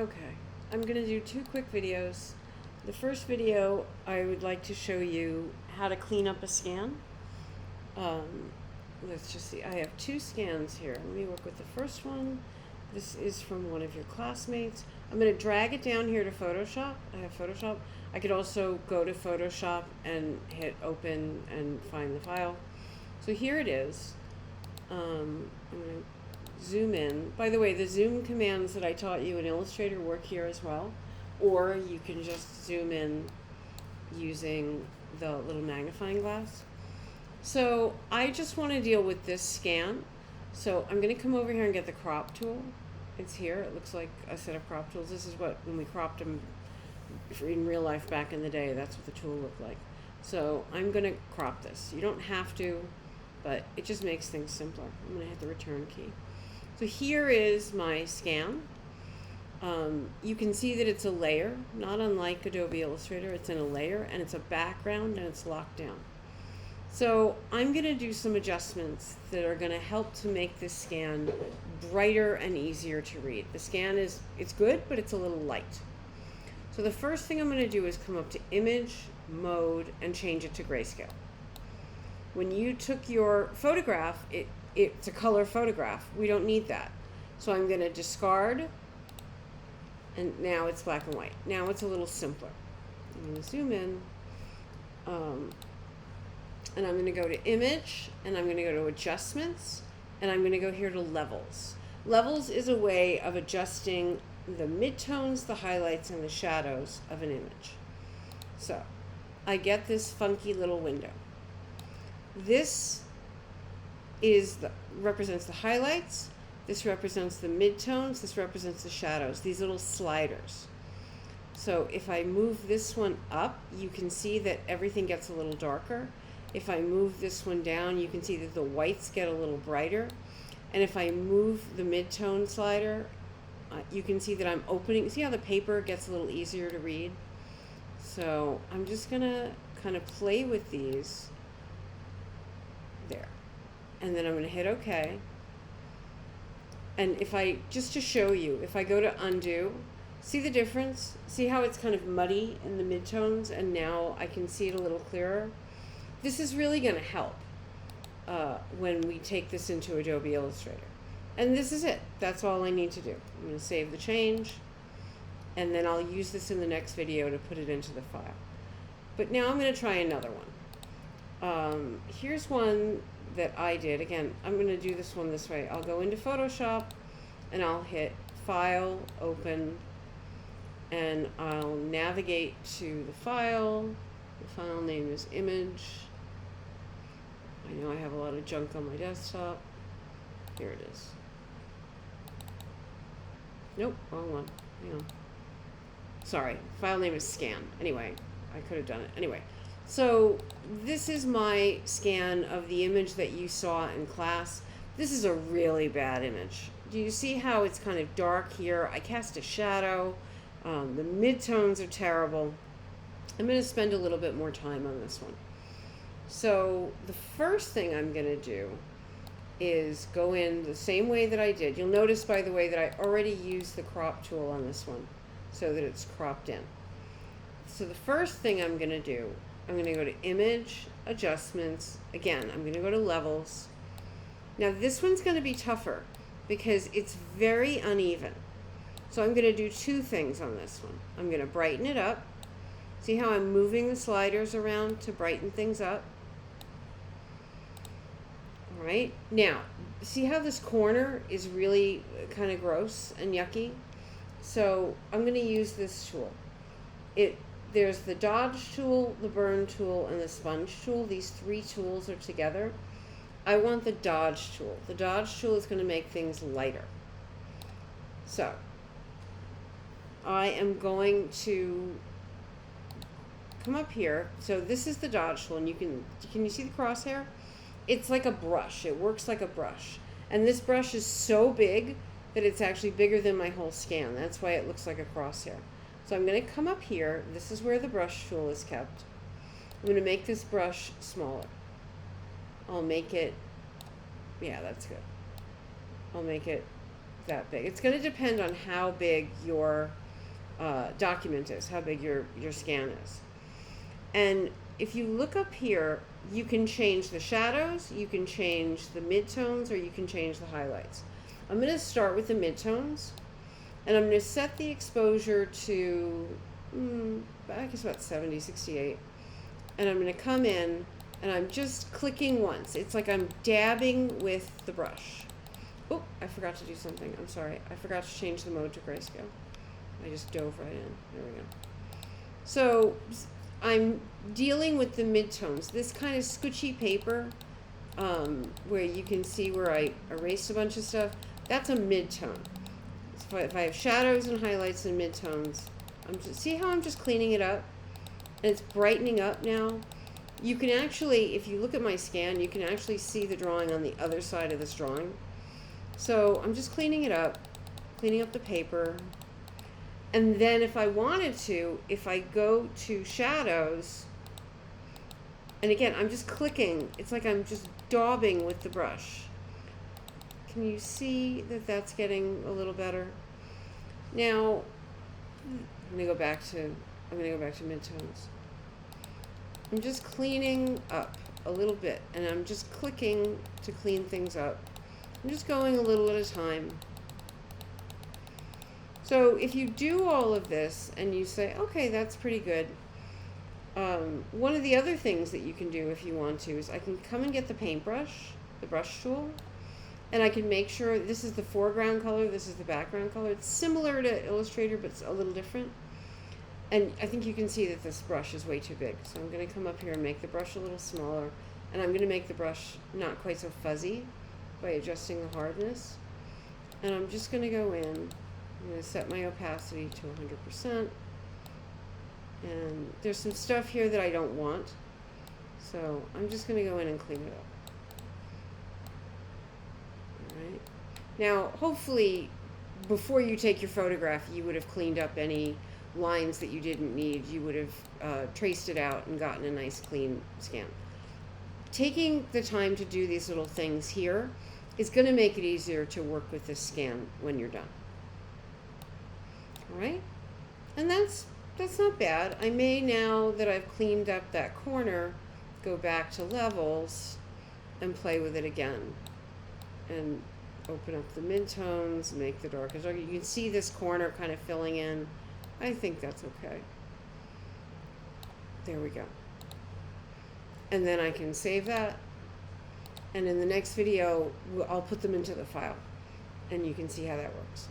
Okay, I'm going to do two quick videos. The first video, I would like to show you how to clean up a scan. Let's just see, I have two scans here. Let me work with the first one. This is from one of your classmates. I'm going to drag it down here to Photoshop. I have Photoshop. I could also go to Photoshop and hit open and find the file. So here it is. I'm going to zoom in. By the way, the zoom commands that I taught you in Illustrator work here as well. Or you can just zoom in using the little magnifying glass. So I just want to deal with this scan. So I'm going to come over here and get the crop tool. It's here. It looks like a set of crop tools. This is what, when we cropped them in real life back in the day, that's what the tool looked like. So I'm going to crop this. You don't have to, but it just makes things simpler. I'm going to hit the return key. So here is my scan. You can see that it's a layer, not unlike Adobe Illustrator. It's in a layer and it's a background and it's locked down. So I'm going to do some adjustments that are going to help to make this scan brighter and easier to read. The scan it's good, but it's a little light. So the first thing I'm going to do is come up to Image, Mode, and change it to grayscale. When you took your photograph, it's a color photograph. We don't need that. So I'm going to discard, and now it's black and white. Now it's a little simpler. I'm going to zoom in. And I'm going to go to Image, and I'm going to go to Adjustments, and I'm going to go here to Levels. Levels is a way of adjusting the midtones, the highlights, and the shadows of an image. So I get this funky little window. This represents the highlights, this represents the midtones, this represents the shadows, these little sliders. So if I move this one up, you can see that everything gets a little darker. If I move this one down, you can see that the whites get a little brighter. And if I move the mid-tone slider, you can see that I'm opening. See how the paper gets a little easier to read? So I'm just going to kind of play with these. There. And then I'm going to hit OK. And if I, just to show you, if I go to Undo, see the difference? See how it's kind of muddy in the midtones, and now I can see it a little clearer? This is really going to help when we take this into Adobe Illustrator. And this is it. That's all I need to do. I'm going to save the change, and then I'll use this in the next video to put it into the file. But now I'm going to try another one. Here's one that I did. Again, I'm going to do this one this way. I'll go into Photoshop, and I'll hit File, Open, and I'll navigate to the file. The file name is Image. I know I have a lot of junk on my desktop. Here it is. Nope, wrong one. Hang on. Sorry, file name is Scan. Anyway, I could have done it. Anyway, so this is my scan of the image that you saw in class. This is a really bad image. Do you see how it's kind of dark here? I cast a shadow. The midtones are terrible. I'm going to spend a little bit more time on this one. So the first thing I'm going to do is go in the same way that I did. You'll notice, by the way, that I already used the crop tool on this one so that it's cropped in. So the first thing I'm going to do, I'm going to go to Image, Adjustments. Again, I'm going to go to Levels. Now this one's going to be tougher because it's very uneven. So I'm going to do two things on this one. I'm going to brighten it up. See how I'm moving the sliders around to brighten things up? All right. Now, see how this corner is really kind of gross and yucky? So I'm going to use this tool. There's the Dodge tool, the Burn tool, and the Sponge tool. These three tools are together. I want the Dodge tool. The Dodge tool is going to make things lighter. So I am going to come up here. So this is the Dodge tool, and can you see the crosshair? It's like a brush. It works like a brush. And this brush is so big that it's actually bigger than my whole scan. That's why it looks like a crosshair. So I'm going to come up here. This is where the brush tool is kept. I'm going to make this brush smaller. I'll make it, yeah, that's good. I'll make it that big. It's going to depend on how big your document is, how big your scan is. And if you look up here, you can change the shadows, you can change the midtones, or you can change the highlights. I'm going to start with the midtones, and I'm going to set the exposure to, I guess about 70, 68. And I'm going to come in, and I'm just clicking once. It's like I'm dabbing with the brush. Oh, I forgot to do something. I'm sorry. I forgot to change the mode to grayscale. I just dove right in. There we go. So I'm dealing with the midtones. This kind of squishy paper, where you can see where I erased a bunch of stuff, that's a midtone. So if I have shadows and highlights and midtones, see how I'm just cleaning it up? And it's brightening up now. You can actually, if you look at my scan, you can actually see the drawing on the other side of this drawing. So I'm just cleaning it up, cleaning up the paper. And then if I wanted to, if I go to shadows, and again, I'm just clicking, it's like I'm just daubing with the brush. Can you see that that's getting a little better? Now, I'm gonna go back to midtones. I'm just cleaning up a little bit, and I'm just clicking to clean things up. I'm just going a little at a time. So if you do all of this and you say, okay, that's pretty good, one of the other things that you can do if you want to is I can come and get the paintbrush, the brush tool, and I can make sure this is the foreground color, this is the background color. It's similar to Illustrator, but it's a little different. And I think you can see that this brush is way too big. So I'm going to come up here and make the brush a little smaller. And I'm going to make the brush not quite so fuzzy by adjusting the hardness. And I'm just going to go in. I'm going to set my opacity to 100%. And there's some stuff here that I don't want. So I'm just going to go in and clean it up. All right. Now, hopefully, before you take your photograph, you would have cleaned up any lines that you didn't need. You would have traced it out and gotten a nice clean scan. Taking the time to do these little things here is going to make it easier to work with this scan when you're done. All right? And that's not bad. I may, now that I've cleaned up that corner, go back to levels and play with it again. And open up the midtones, make the darkest dark. You can see this corner kind of filling in. I think that's okay. There we go. And then I can save that. And in the next video, I'll put them into the file. And you can see how that works.